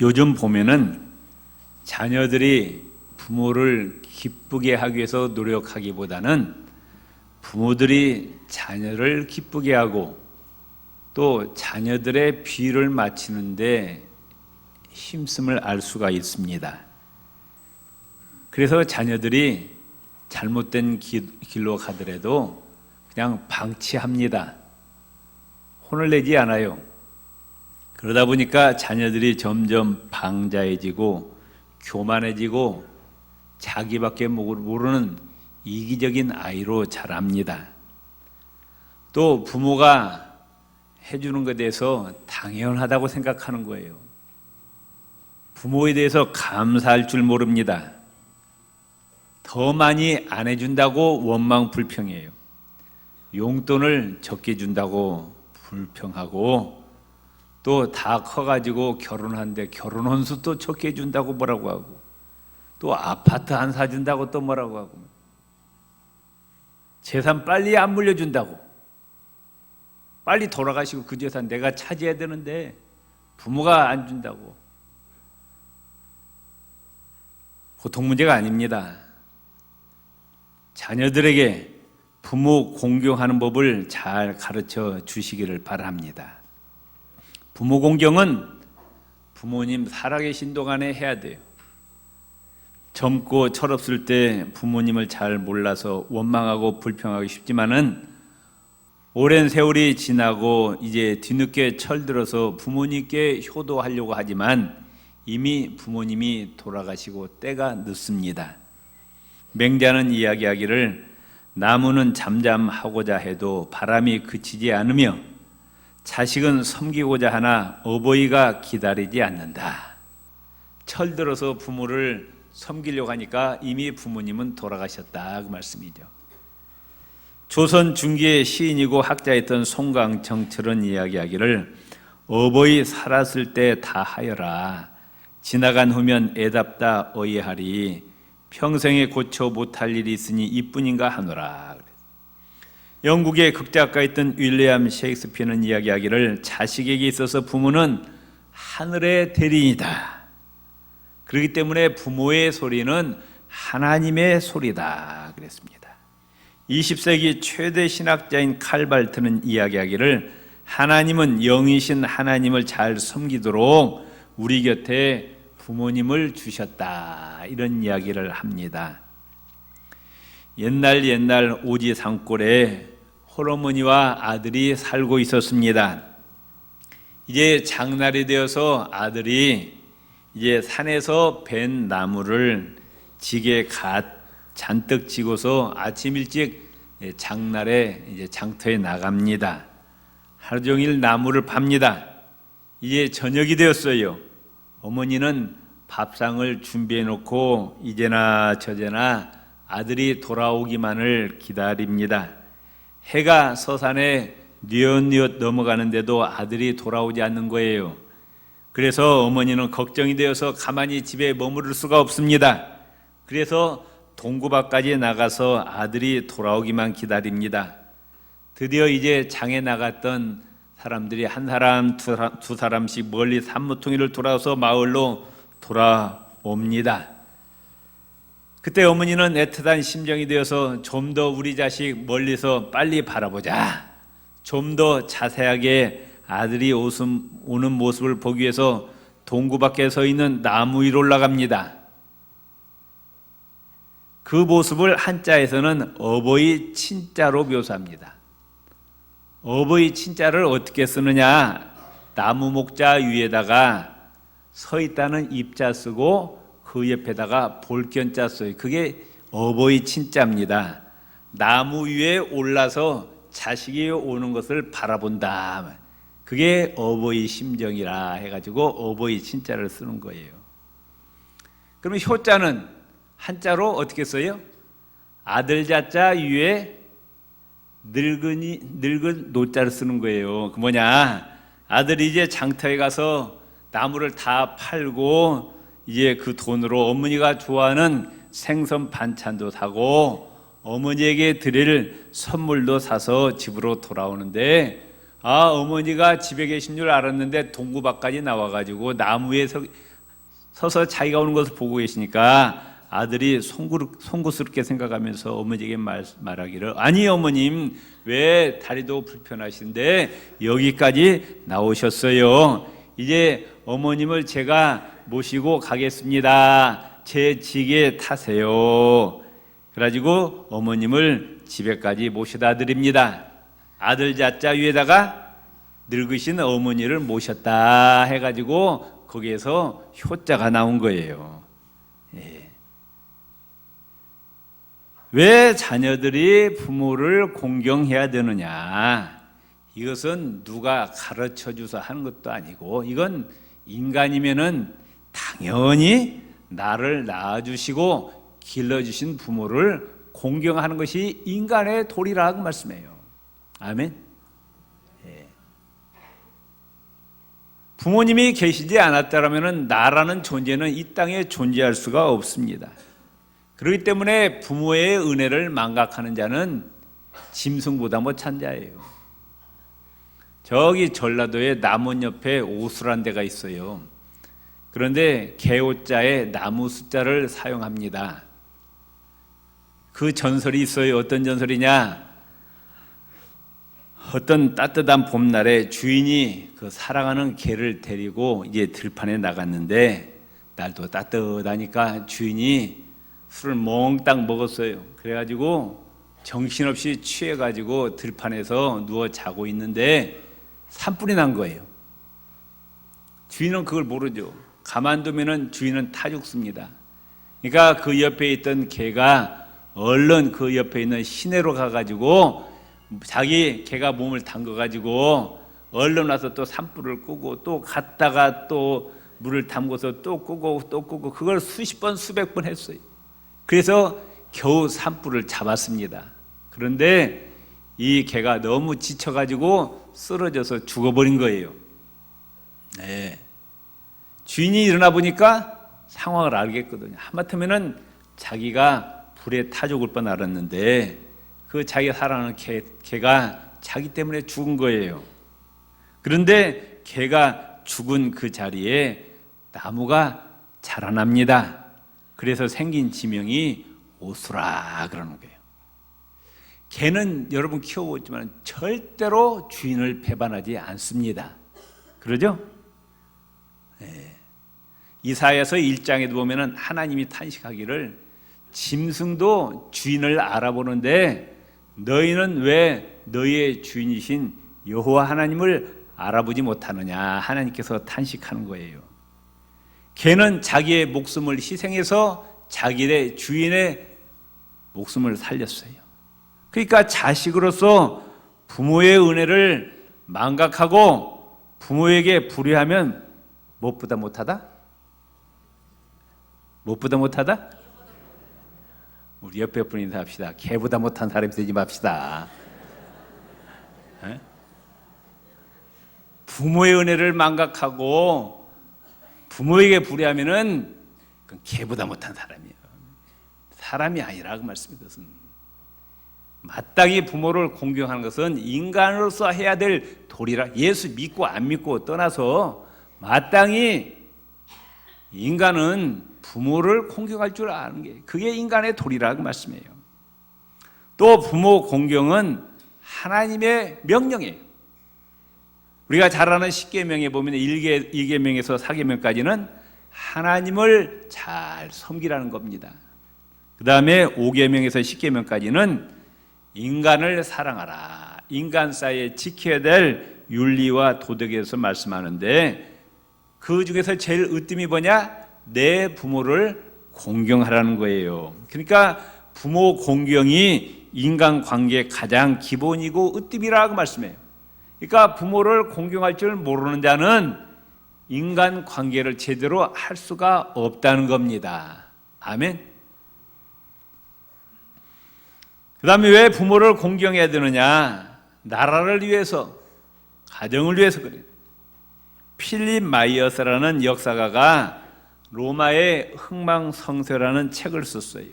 요즘 보면은 자녀들이 부모를 기쁘게 하기 위해서 노력하기보다는 부모들이 자녀를 기쁘게 하고 또 자녀들의 비위를 맞추는데 힘씀을 알 수가 있습니다. 그래서 자녀들이 잘못된 길로 가더라도 그냥 방치합니다. 혼을 내지 않아요. 그러다 보니까 자녀들이 점점 방자해지고 교만해지고 자기밖에 모르는 이기적인 아이로 자랍니다. 또 부모가 해주는 것에 대해서 당연하다고 생각하는 거예요. 부모에 대해서 감사할 줄 모릅니다. 더 많이 안 해준다고 원망 불평해요. 용돈을 적게 준다고 불평하고 또 다 커가지고 결혼하는데 결혼 혼수 또 적게 준다고 뭐라고 하고 또 아파트 안 사준다고 또 뭐라고 하고 재산 빨리 안 물려준다고 빨리 돌아가시고 그 재산 내가 차지해야 되는데 부모가 안 준다고. 보통 문제가 아닙니다. 자녀들에게 부모 공경하는 법을 잘 가르쳐 주시기를 바랍니다. 부모 공경은 부모님 살아계신 동안에 해야 돼요. 젊고 철없을 때 부모님을 잘 몰라서 원망하고 불평하기 쉽지만은 오랜 세월이 지나고 이제 뒤늦게 철들어서 부모님께 효도하려고 하지만 이미 부모님이 돌아가시고 때가 늦습니다. 맹자는 이야기하기를 나무는 잠잠하고자 해도 바람이 그치지 않으며 자식은 섬기고자 하나 어버이가 기다리지 않는다. 철들어서 부모를 섬기려고 하니까 이미 부모님은 돌아가셨다 그 말씀이죠. 조선 중기의 시인이고 학자였던 송강정철은 이야기하기를 어버이 살았을 때 다 하여라 지나간 후면 애답다 어이하리 평생에 고쳐 못할 일이 있으니 이뿐인가 하노라. 영국의 극작가였던 윌리엄 셰익스피어는 이야기하기를 자식에게 있어서 부모는 하늘의 대리인이다. 그렇기 때문에 부모의 소리는 하나님의 소리다 그랬습니다. 20세기 최대 신학자인 칼발트는 이야기하기를 하나님은 영이신 하나님을 잘 섬기도록 우리 곁에 부모님을 주셨다 이런 이야기를 합니다. 옛날 오지 산골에 홀어머니와 아들이 살고 있었습니다. 이제 장날이 되어서 아들이 이제 산에서 벤 나무를 지게 잔뜩 지고서 아침 일찍 장날에 이제 장터에 나갑니다. 하루 종일 나무를 팝니다. 이제 저녁이 되었어요. 어머니는 밥상을 준비해 놓고 이제나 저제나 아들이 돌아오기만을 기다립니다. 해가 서산에 뉘엿뉘엿 넘어가는데도 아들이 돌아오지 않는 거예요. 그래서 어머니는 걱정이 되어서 가만히 집에 머무를 수가 없습니다. 그래서 동구밭까지 나가서 아들이 돌아오기만 기다립니다. 드디어 이제 장에 나갔던 사람들이 한 사람 두 사람씩 멀리 산모퉁이를 돌아서 마을로 돌아옵니다. 그때 어머니는 애틋한 심정이 되어서 좀 더 우리 자식 멀리서 빨리 바라보자. 좀 더 자세하게 아들이 오는 모습을 보기 위해서 동구 밖에 서 있는 나무 위로 올라갑니다. 그 모습을 한자에서는 어버이 친자로 묘사합니다. 어버이 친자를 어떻게 쓰느냐? 나무 목자 위에다가 서 있다는 입자 쓰고 그 옆에다가 볼견자 써요. 그게 어버이 친자입니다. 나무 위에 올라서 자식이 오는 것을 바라본다. 그게 어버이 심정이라 해가지고 어버이 친자를 쓰는 거예요. 그러면 효자는 한자로 어떻게 써요? 아들 자자 위에 늙은 노자를 쓰는 거예요. 그 뭐냐? 아들이 이제 장터에 가서 나무를 다 팔고 이제 그 돈으로 어머니가 좋아하는 생선 반찬도 사고 어머니에게 드릴 선물도 사서 집으로 돌아오는데 어머니가 집에 계신 줄 알았는데 동구 밖까지 나와가지고 나무에 서서 자기가 오는 것을 보고 계시니까 아들이 송구스럽게 생각하면서 어머니에게 말하기를, 아니 어머님, 왜 다리도 불편하신데 여기까지 나오셨어요? 이제 어머님을 제가 모시고 가겠습니다. 제 지게 타세요. 그래가지고 어머님을 집에까지 모셔다 드립니다. 아들 자자 위에다가 늙으신 어머니를 모셨다 해가지고 거기에서 효자가 나온 거예요. 예. 왜 자녀들이 부모를 공경해야 되느냐? 이것은 누가 가르쳐 줘서 하는 것도 아니고, 이건 인간이면은 당연히 나를 낳아주시고 길러주신 부모를 공경하는 것이 인간의 도리라고 말씀해요. 아멘. 예. 부모님이 계시지 않았다면 나라는 존재는 이 땅에 존재할 수가 없습니다. 그렇기 때문에 부모의 은혜를 망각하는 자는 짐승보다 못한 자예요. 저기 전라도에 남원 옆에 오수란 데가 있어요. 그런데 개오자에 나무 숫자를 사용합니다. 그 전설이 있어요. 어떤 전설이냐? 어떤 따뜻한 봄날에 주인이 그 사랑하는 개를 데리고 이제 들판에 나갔는데, 날도 따뜻하니까 주인이 술을 몽땅 먹었어요. 그래가지고 정신없이 취해가지고 들판에서 누워 자고 있는데 산불이 난 거예요. 주인은 그걸 모르죠. 가만두면은 주인은 타 죽습니다. 그러니까 그 옆에 있던 개가 얼른 그 옆에 있는 시내로 가가지고 자기 개가 몸을 담궈가지고 얼른 와서 또 산불을 끄고 또 갔다가 또 물을 담궈서 또 끄고 또 끄고, 그걸 수십 번 수백 번 했어요. 그래서 겨우 산불을 잡았습니다. 그런데 이 개가 너무 지쳐가지고 쓰러져서 죽어버린 거예요. 네. 주인이 일어나 보니까 상황을 알겠거든요. 하마터면은 자기가 불에 타 죽을 뻔 알았는데 그 자기가 사랑하는 개가 자기 때문에 죽은 거예요. 그런데 개가 죽은 그 자리에 나무가 자라납니다. 그래서 생긴 지명이 오수라 그러는 거예요. 개는 여러분 키워보지만 절대로 주인을 배반하지 않습니다. 그러죠? 네. 이사야서 1장에도 보면은 하나님이 탄식하기를, 짐승도 주인을 알아보는데 너희는 왜 너희의 주인이신 여호와 하나님을 알아보지 못하느냐, 하나님께서 탄식하는 거예요. 개는 자기의 목숨을 희생해서 자기의 주인의 목숨을 살렸어요. 그러니까 자식으로서 부모의 은혜를 망각하고 부모에게 불의하면 무엇보다 못하다? 무엇보다 못하다? 우리 옆에 분 인사합시다. 개보다 못한 사람이 되지 맙시다. 에? 부모의 은혜를 망각하고 부모에게 불의하면은 그건 개보다 못한 사람이에요. 사람이 아니라 그 말씀이, 것은 마땅히 부모를 공경하는 것은 인간으로서 해야 될 도리라. 예수 믿고 안 믿고 떠나서 마땅히 인간은 부모를 공경할 줄 아는 게, 그게 인간의 도리라 그 말씀이에요. 또 부모 공경은 하나님의 명령이에요. 우리가 잘 아는 10계명에 보면 1계명에서 4계명까지는 하나님을 잘 섬기라는 겁니다. 그 다음에 5계명에서 10계명까지는 인간을 사랑하라, 인간 사이에 지켜야 될 윤리와 도덕에 대해서 말씀하는데, 그 중에서 제일 으뜸이 뭐냐? 내 부모를 공경하라는 거예요. 그러니까 부모 공경이 인간관계의 가장 기본이고 으뜸이라고 말씀해요. 그러니까 부모를 공경할 줄 모르는 자는 인간관계를 제대로 할 수가 없다는 겁니다. 아멘. 그 다음에 왜 부모를 공경해야 되느냐? 나라를 위해서, 가정을 위해서 그래요. 필립 마이어스라는 역사가가 로마의 흥망성쇠라는 책을 썼어요.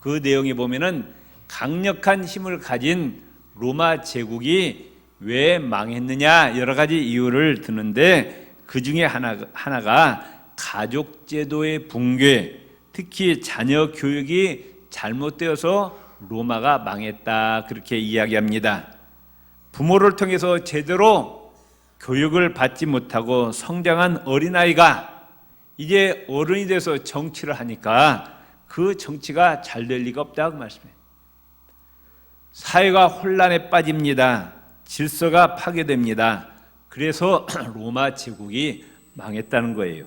그 내용에 보면은 강력한 힘을 가진 로마 제국이 왜 망했느냐 여러 가지 이유를 드는데 그 중에 하나가 가족제도의 붕괴, 특히 자녀 교육이 잘못되어서 로마가 망했다 그렇게 이야기합니다. 부모를 통해서 제대로 교육을 받지 못하고 성장한 어린아이가 이제 어른이 돼서 정치를 하니까 그 정치가 잘 될 리가 없다고 말씀해요. 사회가 혼란에 빠집니다. 질서가 파괴됩니다. 그래서 로마 제국이 망했다는 거예요.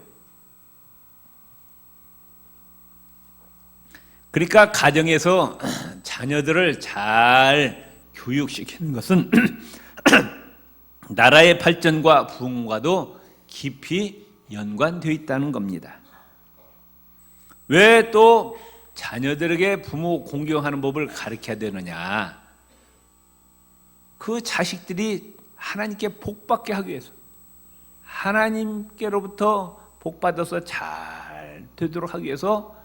그러니까 가정에서 자녀들을 잘 교육시키는 것은 나라의 발전과 부흥과도 깊이 연관되어 있다는 겁니다. 왜 또 자녀들에게 부모 공경하는 법을 가르쳐야 되느냐? 그 자식들이 하나님께 복받게 하기 위해서, 하나님께로부터 복받아서 잘 되도록 하기 위해서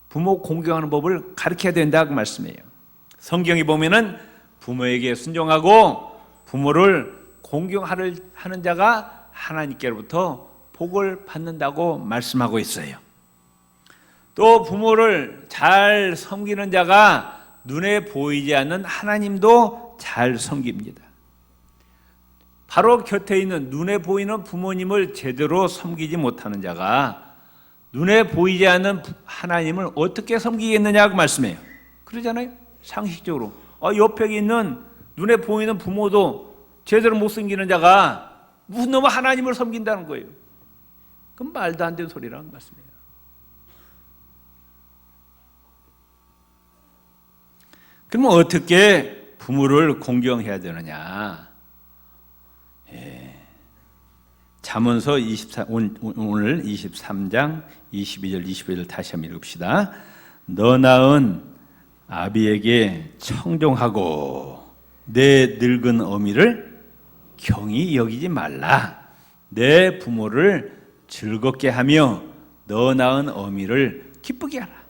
부모 공경하는 법을 가르쳐야 된다고 말씀해요. 성경에 보면은 부모에게 순종하고 부모를 공경하는 자가 하나님께로부터 복을 받는다고 말씀하고 있어요. 또 부모를 잘 섬기는 자가 눈에 보이지 않는 하나님도 잘 섬깁니다. 바로 곁에 있는 눈에 보이는 부모님을 제대로 섬기지 못하는 자가 눈에 보이지 않는 하나님을 어떻게 섬기겠느냐고 말씀해요. 그러잖아요. 상식적으로 옆에 있는 눈에 보이는 부모도 제대로 못 섬기는 자가 무슨 놈의 하나님을 섬긴다는 거예요. 그건 말도 안 되는 소리라고 말씀해요. 그러면 어떻게 부모를 공경해야 되느냐? 잠언서 오늘 23장 22절 25절 다시 한번 읽읍시다. 너 낳은 아비에게 청종하고 내 늙은 어미를 경히 여기지 말라. 내 부모를 즐겁게 하며 너 낳은 어미를 기쁘게 하라.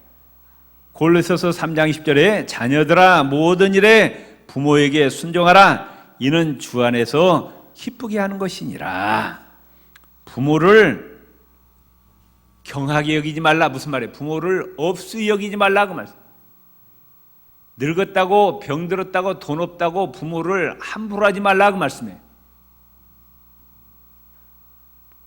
골로새서 3장 10절에 자녀들아 모든 일에 부모에게 순종하라. 이는 주 안에서 기쁘게 하는 것이니라. 부모를 경하게 여기지 말라. 무슨 말이에요? 부모를 업수히 여기지 말라고 말씀. 늙었다고 병들었다고 돈 없다고 부모를 함부로 하지 말라고 말씀해요.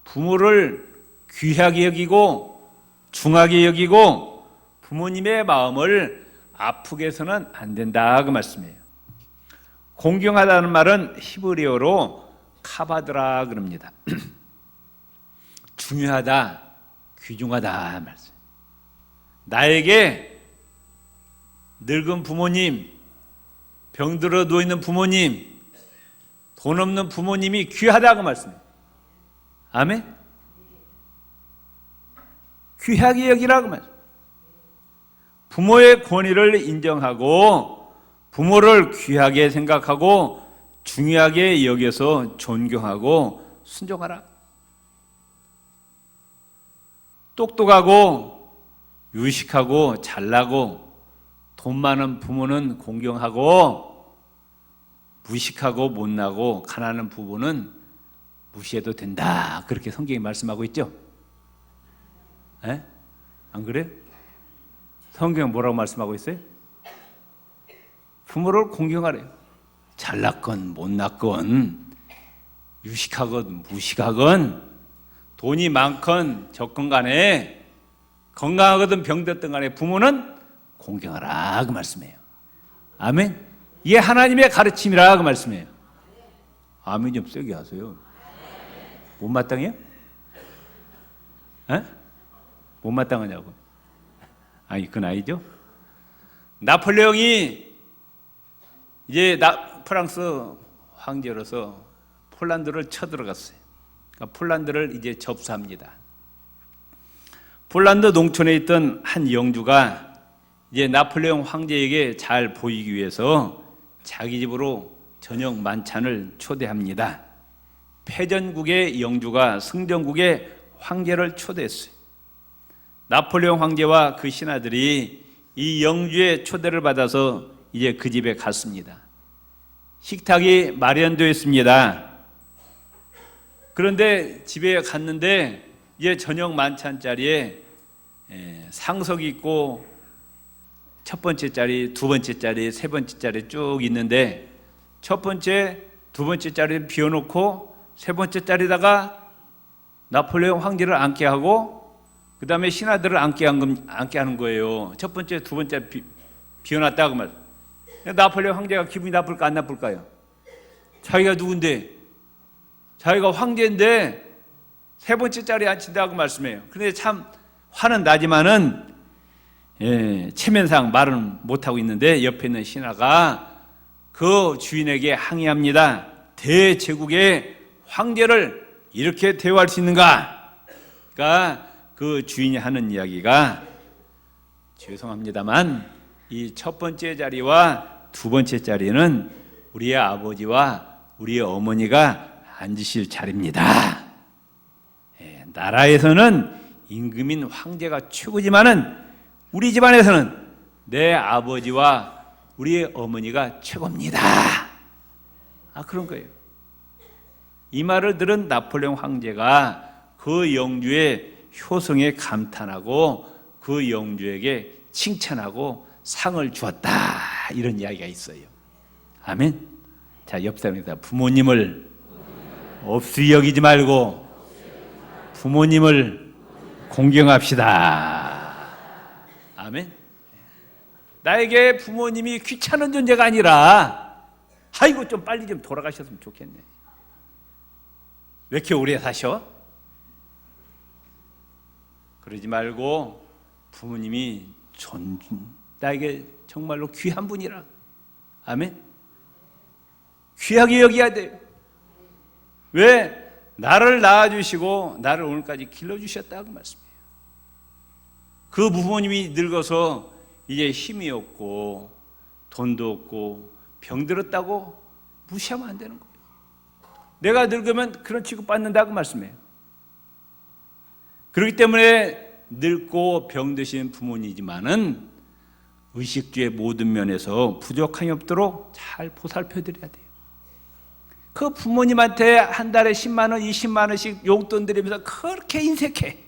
부모를 귀하게 여기고 중하게 여기고 부모님의 마음을 아프게 해서는 안 된다고 말씀해요. 공경하다는 말은 히브리어로 카바드라 그럽니다. 중요하다, 귀중하다 말씀. 나에게 늙은 부모님, 병들어 누워있는 부모님, 돈 없는 부모님이 귀하다고 말씀해요. 아멘? 귀하게 여기라고 말씀. 부모의 권위를 인정하고 부모를 귀하게 생각하고 중요하게 여겨서 존경하고 순종하라. 똑똑하고 유식하고 잘나고 돈 많은 부모는 공경하고 무식하고 못나고 가난한 부모는 무시해도 된다. 그렇게 성경이 말씀하고 있죠? 에? 안 그래요? 성경은 뭐라고 말씀하고 있어요? 부모를 공경하래요. 잘났건 못났건 유식하건 무식하건 돈이 많건 적건 간에 건강하거든 병들었던 간에 부모는 공경하라 그 말씀이에요. 아멘. 이게 하나님의 가르침이라 그 말씀이에요. 아멘 좀 세게 하세요. 못마땅해요? 에? 못마땅하냐고. 아니 그건 아니죠. 나폴레옹이 이제 프랑스 황제로서 폴란드를 쳐들어갔어요. 그러니까 폴란드를 이제 접수합니다. 폴란드 농촌에 있던 한 영주가 이제 나폴레옹 황제에게 잘 보이기 위해서 자기 집으로 저녁 만찬을 초대합니다. 패전국의 영주가 승전국의 황제를 초대했어요. 나폴레옹 황제와 그 신하들이 이 영주의 초대를 받아서 이제 그 집에 갔습니다. 식탁이 마련되었습니다. 그런데 집에 갔는데 이제 저녁 만찬 자리에 상석이 있고 첫 번째 자리, 두 번째 자리, 세 번째 자리 쭉 있는데 첫 번째, 두 번째 자리를 비워놓고 세 번째 자리다가 나폴레옹 황제를 앉게 하고 그 다음에 신하들을 앉게 하는 거예요. 첫 번째, 두 번째 비워놨다고 말. 나폴레옹 황제가 기분이 나쁠까 안 나쁠까요? 자기가 누군데? 자기가 황제인데 세 번째 자리에 앉힌다고 말씀해요. 그런데 참 화는 나지만은 체면상 말은 못하고 있는데 옆에 있는 신하가 그 주인에게 항의합니다. 대제국의 황제를 이렇게 대우할 수 있는가? 그러니까 그 주인이 하는 이야기가 죄송합니다만 이 첫 번째 자리와 두 번째 자리는 우리의 아버지와 우리의 어머니가 앉으실 자리입니다. 나라에서는 임금인 황제가 최고지만은 우리 집안에서는 내 아버지와 우리의 어머니가 최고입니다. 그런 거예요. 이 말을 들은 나폴레옹 황제가 그 영주의 효성에 감탄하고 그 영주에게 칭찬하고 상을 주었다. 이런 이야기가 있어요. 아멘. 자, 옆 사람입니다. 부모님을 없이 여기지 말고 부모님을 공경합시다. 아멘. 나에게 부모님이 귀찮은 존재가 아니라 아이고 좀 빨리 좀 돌아가셨으면 좋겠네. 왜 이렇게 오래 사셔? 그러지 말고 부모님이 나에게 정말로 귀한 분이라. 아멘. 귀하게 여겨야 돼요. 왜? 나를 낳아주시고 나를 오늘까지 길러주셨다고 말씀해요. 그 부모님이 늙어서 이제 힘이 없고 돈도 없고 병들었다고 무시하면 안 되는 거예요. 내가 늙으면 그런 취급받는다고 말씀해요. 그렇기 때문에 늙고 병드신 부모님이지만은 의식주의 모든 면에서 부족함이 없도록 잘 보살펴드려야 돼요. 그 부모님한테 한 달에 10만 원, 20만 원씩 용돈 드리면서 그렇게 인색해.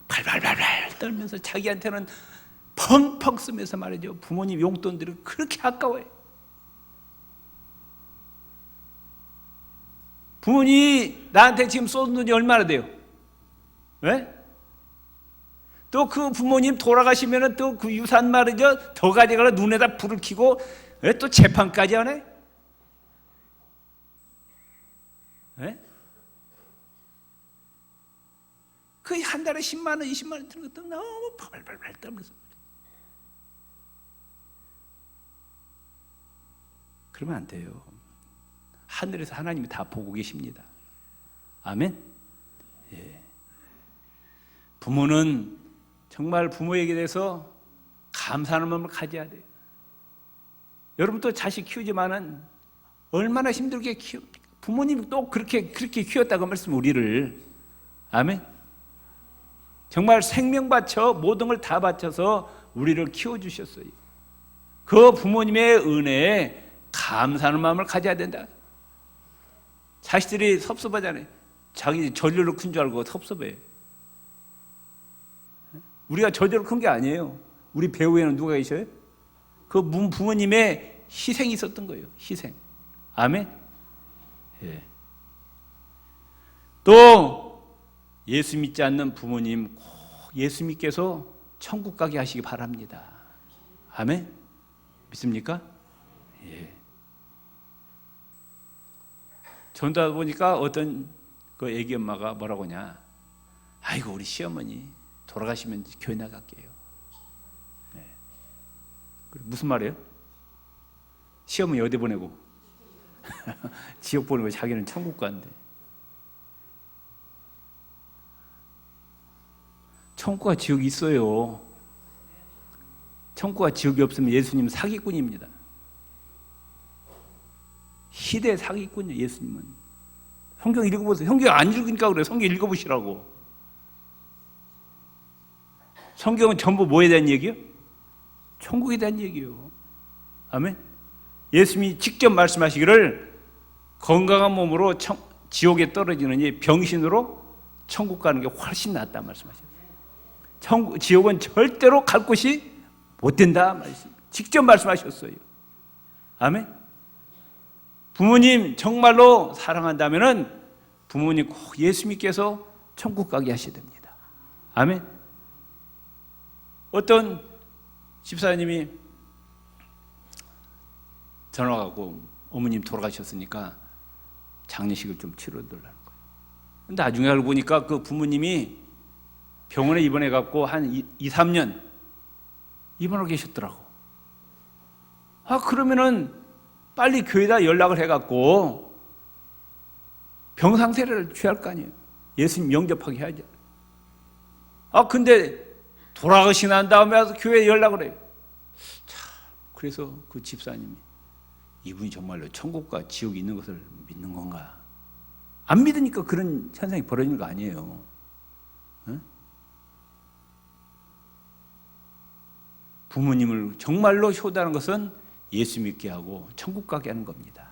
발발발발 떨면서 자기한테는 펑펑 쓰면서 말이죠. 부모님 용돈 드리고 그렇게 아까워해. 부모님이 나한테 지금 쏟은 돈이 얼마나 돼요? 왜? 또 그 부모님 돌아가시면 또 그 유산 말이죠. 더 가져가라 눈에다 불을 켜고 왜 또 재판까지 하네? 네? 그 한 달에 10만 원, 20만 원 드는 것도 너무 발발발 떨면서 그러면 안 돼요. 하늘에서 하나님이 다 보고 계십니다. 아멘. 예. 부모는 정말 부모에게 대해서 감사하는 마음을 가져야 돼요. 여러분도 자식 키우지만은 얼마나 힘들게 키웁니까? 부모님이 또 그렇게 키웠다고 말씀을 우리를. 아멘. 정말 생명 바쳐 모든 걸 다 바쳐서 우리를 키워주셨어요. 그 부모님의 은혜에 감사하는 마음을 가져야 된다. 자식들이 섭섭하잖아요. 자기 저절로 큰 줄 알고 섭섭해. 우리가 저절로 큰 게 아니에요. 우리 배후에는 누가 계셔요? 그 부모님의 희생이 있었던 거예요. 희생. 아멘. 예. 또 예수 믿지 않는 부모님 꼭 예수 믿게서 천국 가게 하시기 바랍니다. 아멘. 믿습니까? 예. 전다 보니까 어떤 그 애기 엄마가 뭐라고 하냐? 아이고 우리 시어머니 돌아가시면 교회 나갈게요. 네. 무슨 말이에요? 시어머니 어디 보내고? 지옥 보내고 자기는 천국 간대. 천국과 지옥이 있어요. 천국과 지옥이 없으면 예수님은 사기꾼입니다. 시대 사기꾼이에요. 예수님은. 성경 읽어보세요. 성경 안 읽으니까 그래요. 성경 읽어보시라고. 성경은 전부 뭐에 대한 얘기요? 천국에 대한 얘기요. 아멘. 예수님이 직접 말씀하시기를 건강한 몸으로 지옥에 떨어지느니 병신으로 천국 가는 게 훨씬 낫다 말씀하셨어요. 지옥은 절대로 갈 곳이 못 된다 직접 말씀하셨어요. 아멘. 부모님 정말로 사랑한다면은 부모님 꼭 예수님께서 천국 가게 하셔야 됩니다. 아멘. 어떤 집사님이 전화가고 어머님 돌아가셨으니까 장례식을 좀 치러달라는 거예요. 나중에 알고 보니까 그 부모님이 병원에 입원해 갖고 한 2, 3년 입원하고 계셨더라고. 그러면은 빨리 교회에다 연락을 해 갖고 병 상태를 취할 거 아니에요. 예수님 영접하게 해야죠. 근데 돌아가시고 난 다음에 와서 교회에 연락을 해요. 참, 그래서 그 집사님이 이분이 정말로 천국과 지옥이 있는 것을 믿는 건가? 안 믿으니까 그런 현상이 벌어지는 거 아니에요. 응? 부모님을 정말로 효도하는 것은 예수 믿게 하고 천국 가게 하는 겁니다.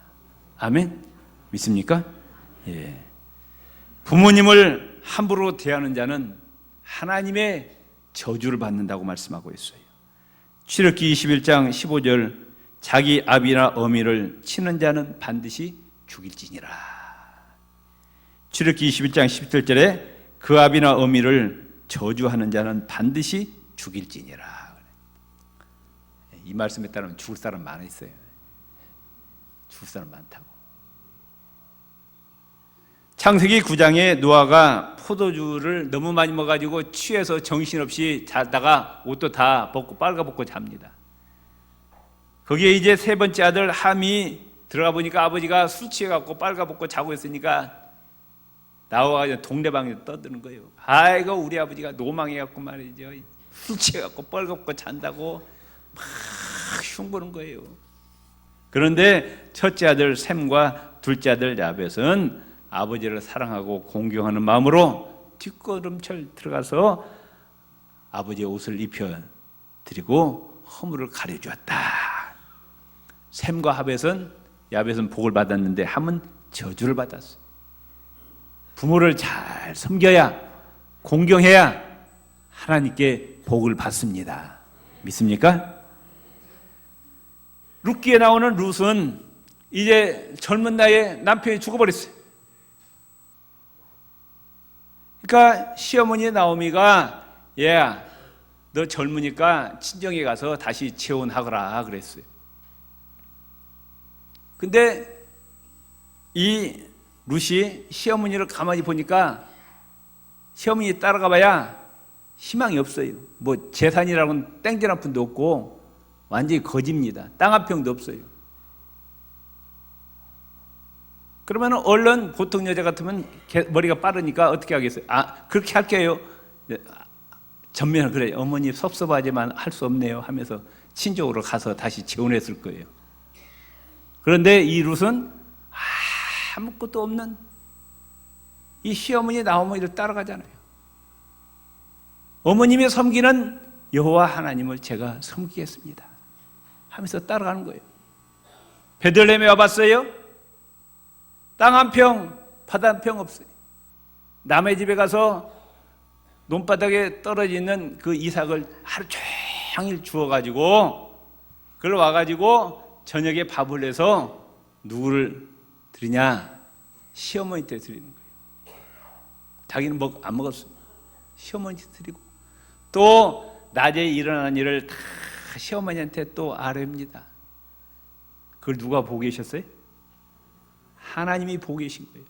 아멘? 믿습니까? 예. 부모님을 함부로 대하는 자는 하나님의 저주를 받는다고 말씀하고 있어요. 출애굽기 21장 15절 자기 아비나 어미를 치는 자는 반드시 죽일지니라. 출애굽기 21장 17절에 그 아비나 어미를 저주하는 자는 반드시 죽일지니라. 이 말씀에 따르면 죽을 사람 많이 있어요. 죽을 사람 많다고. 창세기 9장에 노아가 포도주를 너무 많이 먹어가지고 취해서 정신없이 자다가 옷도 다 벗고 빨가벗고 잡니다. 거기에 이제 세 번째 아들 함이 들어가 보니까 아버지가 술 취해갖고 빨가벗고 자고 있으니까 나와가지고 동네방에 떠드는 거예요. 아이고 우리 아버지가 노망해갖고 말이죠. 술 취해갖고 빨가벗고 잔다고 막 흉보는 거예요. 그런데 첫째 아들 셈과 둘째 아들 야벳은 아버지를 사랑하고 공경하는 마음으로 뒷걸음질 들어가서 아버지의 옷을 입혀드리고 허물을 가려주었다. 셈과 야벳은 복을 받았는데 함은 저주를 받았어요. 부모를 잘 섬겨야 공경해야 하나님께 복을 받습니다. 믿습니까? 룻기에 나오는 룻은 이제 젊은 나이에 남편이 죽어버렸어요. 그러니까 시어머니 나오미가 얘야 너 젊으니까 친정에 가서 다시 재혼하거라 그랬어요. 근데 이 룻이 시어머니를 가만히 보니까 시어머니 따라가 봐야 희망이 없어요. 뭐 재산이라고는 땡전 한 푼도 없고 완전히 거지입니다. 땅 한 평도 없어요. 그러면 얼른 보통 여자 같으면 머리가 빠르니까 어떻게 하겠어요? 그렇게 할게요. 전면을 그래 어머니 섭섭하지만 할 수 없네요 하면서 친족으로 가서 다시 재혼했을 거예요. 그런데 이 룻은 아무것도 없는 이 시어머니 나어머니를 따라가잖아요. 어머님이 섬기는 여호와 하나님을 제가 섬기겠습니다 하면서 따라가는 거예요. 베들레헴에 와봤어요? 땅 한 평, 바다 한 평 없어요. 남의 집에 가서 논바닥에 떨어져 있는 그 이삭을 하루 종일 주워가지고 그걸 와가지고 저녁에 밥을 내서 누구를 드리냐? 시어머니한테 드리는 거예요. 자기는 안 먹었어요. 시어머니한테 드리고 또 낮에 일어나는 일을 다 시어머니한테 또 아뢰입니다. 그걸 누가 보고 계셨어요? 하나님이 보고 계신 거예요.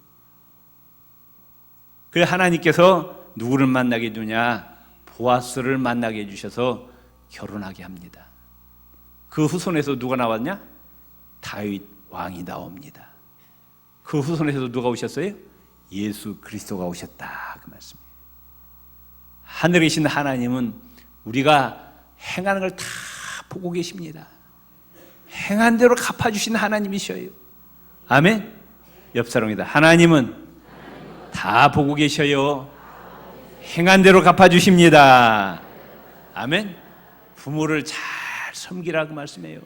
그 하나님께서 누구를 만나게 해주냐? 보아스를 만나게 해주셔서 결혼하게 합니다. 그 후손에서 누가 나왔냐? 다윗 왕이 나옵니다. 그 후손에서 누가 오셨어요? 예수 그리스도가 오셨다 그 말씀이에요. 하늘에 계신 하나님은 우리가 행하는 걸 다 보고 계십니다. 행한 대로 갚아주신 하나님이셔요. 아멘. 옆 사람이다. 하나님은 다 보고 계셔요. 행한 대로 갚아주십니다. 아멘. 부모를 잘 섬기라고 말씀해요.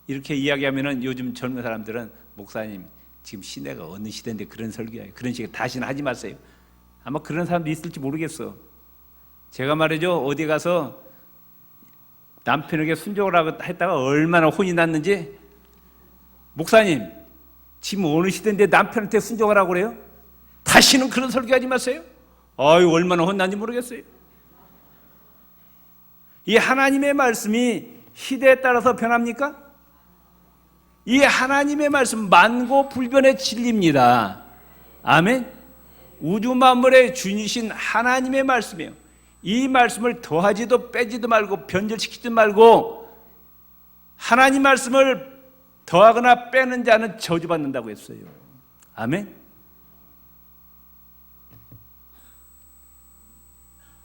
이렇게 이야기하면은 요즘 젊은 사람들은 목사님 지금 시대가 어느 시대인데 그런 설교야, 그런 식으로 다시는 하지 마세요. 아마 그런 사람도 있을지 모르겠어. 제가 말이죠, 어디 가서 남편에게 순종을 하고 했다가 얼마나 혼이 났는지, 목사님 지금 어느 시대인데 남편한테 순종을 하고 그래요? 다시는 그런 설교하지 마세요. 아유, 얼마나 혼났는지 모르겠어요. 이 하나님의 말씀이 시대에 따라서 변합니까? 이 하나님의 말씀 만고불변의 진리입니다. 아멘. 우주 만물의 주이신 하나님의 말씀이에요. 이 말씀을 더하지도 빼지도 말고 변절시키지도 말고, 하나님 말씀을 더하거나 빼는 자는 저주받는다고 했어요. 아멘.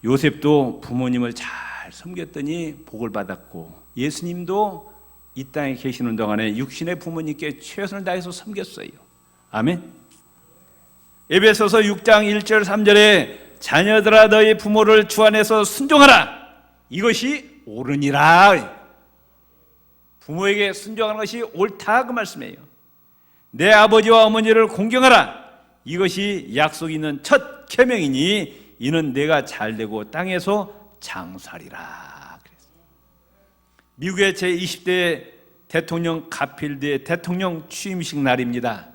요셉도 부모님을 잘 섬겼더니 복을 받았고, 예수님도 이 땅에 계시는 동안에 육신의 부모님께 최선을 다해서 섬겼어요. 아멘. 에베소서 6장 1절 3절에 자녀들아 너희 부모를 주 안에서 순종하라, 이것이 옳으니라. 부모에게 순종하는 것이 옳다, 그 말씀이에요. 내 아버지와 어머니를 공경하라, 이것이 약속 있는 첫 계명이니 이는 내가 잘되고 땅에서 장수하리라. 미국의 제20대 대통령 가필드의 대통령 취임식 날입니다.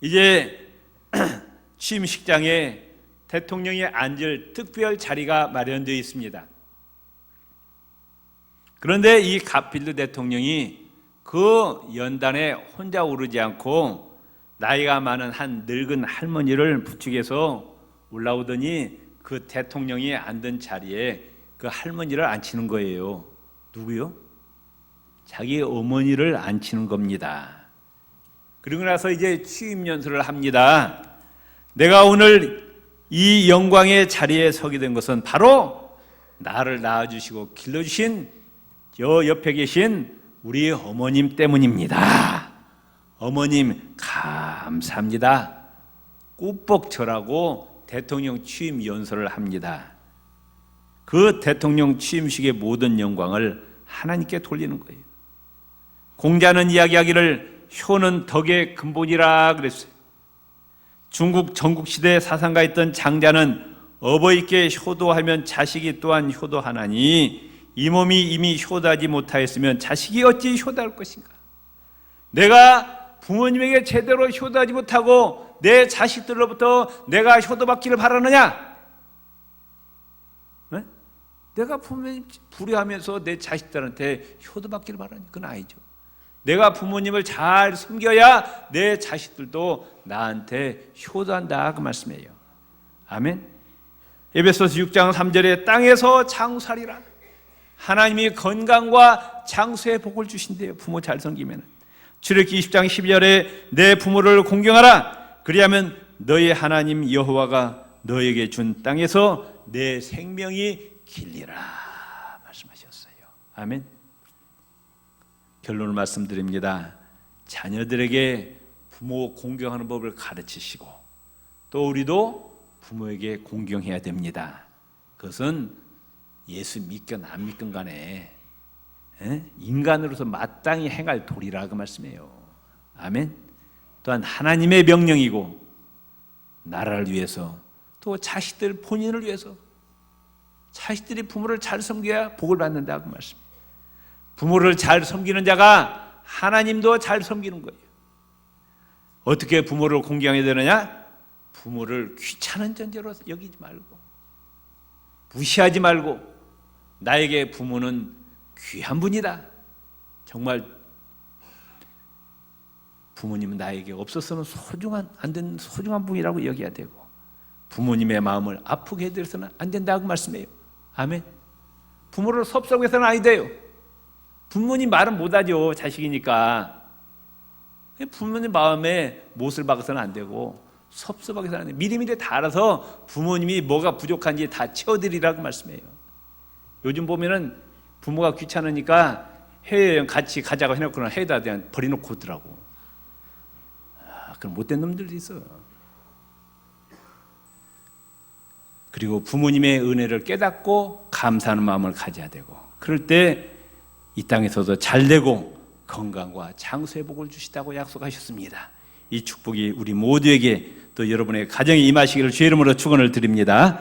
이제 취임식장에 대통령이 앉을 특별 자리가 마련되어 있습니다. 그런데 이 가필드 대통령이 그 연단에 혼자 오르지 않고 나이가 많은 한 늙은 할머니를 부축해서 올라오더니 그 대통령이 앉은 자리에 그 할머니를 앉히는 거예요. 누구요? 자기 어머니를 앉히는 겁니다. 그리고 나서 이제 취임 연설을 합니다. 내가 오늘 이 영광의 자리에 서게 된 것은 바로 나를 낳아주시고 길러주신 저 옆에 계신 우리 어머님 때문입니다. 어머님 감사합니다. 꾸벅 절하고 대통령 취임 연설을 합니다. 그 대통령 취임식의 모든 영광을 하나님께 돌리는 거예요. 공자는 이야기하기를 효는 덕의 근본이라 그랬어요. 중국 전국시대 사상가였던 장자는 어버이께 효도하면 자식이 또한 효도하나니 이 몸이 이미 효도하지 못하였으면 자식이 어찌 효도할 것인가. 내가 부모님에게 제대로 효도하지 못하고 내 자식들로부터 내가 효도받기를 바라느냐? 네? 내가 부모님 불효하면서 내 자식들한테 효도받기를 바라냐? 그건 아니죠. 내가 부모님을 잘 섬겨야 내 자식들도 나한테 효도한다, 그 말씀이에요. 아멘. 에베소서 6장 3절에 땅에서 장수하리라. 하나님이 건강과 장수의 복을 주신대요. 부모 잘 섬기면. 출애굽기 20장 12절에 내 부모를 공경하라. 그리하면 너희 하나님 여호와가 너에게 준 땅에서 내 생명이 길리라 말씀하셨어요. 아멘. 결론을 말씀드립니다. 자녀들에게 부모 공경하는 법을 가르치시고 또 우리도 부모에게 공경해야 됩니다. 그것은 예수 믿건 안 믿건 간에 인간으로서 마땅히 행할 도리라, 그 말씀이에요. 아멘. 또한 하나님의 명령이고 나라를 위해서 또 자식들 본인을 위해서 자식들이 부모를 잘 섬겨야 복을 받는다, 그 말씀. 부모를 잘 섬기는 자가 하나님도 잘 섬기는 거예요. 어떻게 부모를 공경해야 되느냐? 부모를 귀찮은 존재로 여기지 말고 무시하지 말고 나에게 부모는 귀한 분이다. 정말 부모님은 나에게 없어서는 안 되는 소중한 분이라고 여겨야 되고 부모님의 마음을 아프게 해드려서는 안 된다고 말씀해요. 아멘. 부모를 섭섭하게 해서는 아니 돼요. 부모님 말은 못하죠. 자식이니까. 부모님 마음에 못을 박아서는 안 되고 섭섭하게 해서는 안 돼요. 미리미리 다 알아서 부모님이 뭐가 부족한지 다 채워드리라고 말씀해요. 요즘 보면은 부모가 귀찮으니까 해외여행 같이 가자고 해놓고는 해에다 그냥 버려놓고 오더라고. 그런 못된 놈들도 있어요. 그리고 부모님의 은혜를 깨닫고 감사하는 마음을 가져야 되고 그럴 때 이 땅에서도 잘 되고 건강과 장수의 복을 주시다고 약속하셨습니다. 이 축복이 우리 모두에게 또 여러분의 가정에 임하시기를 주의 이름으로 축원을 드립니다.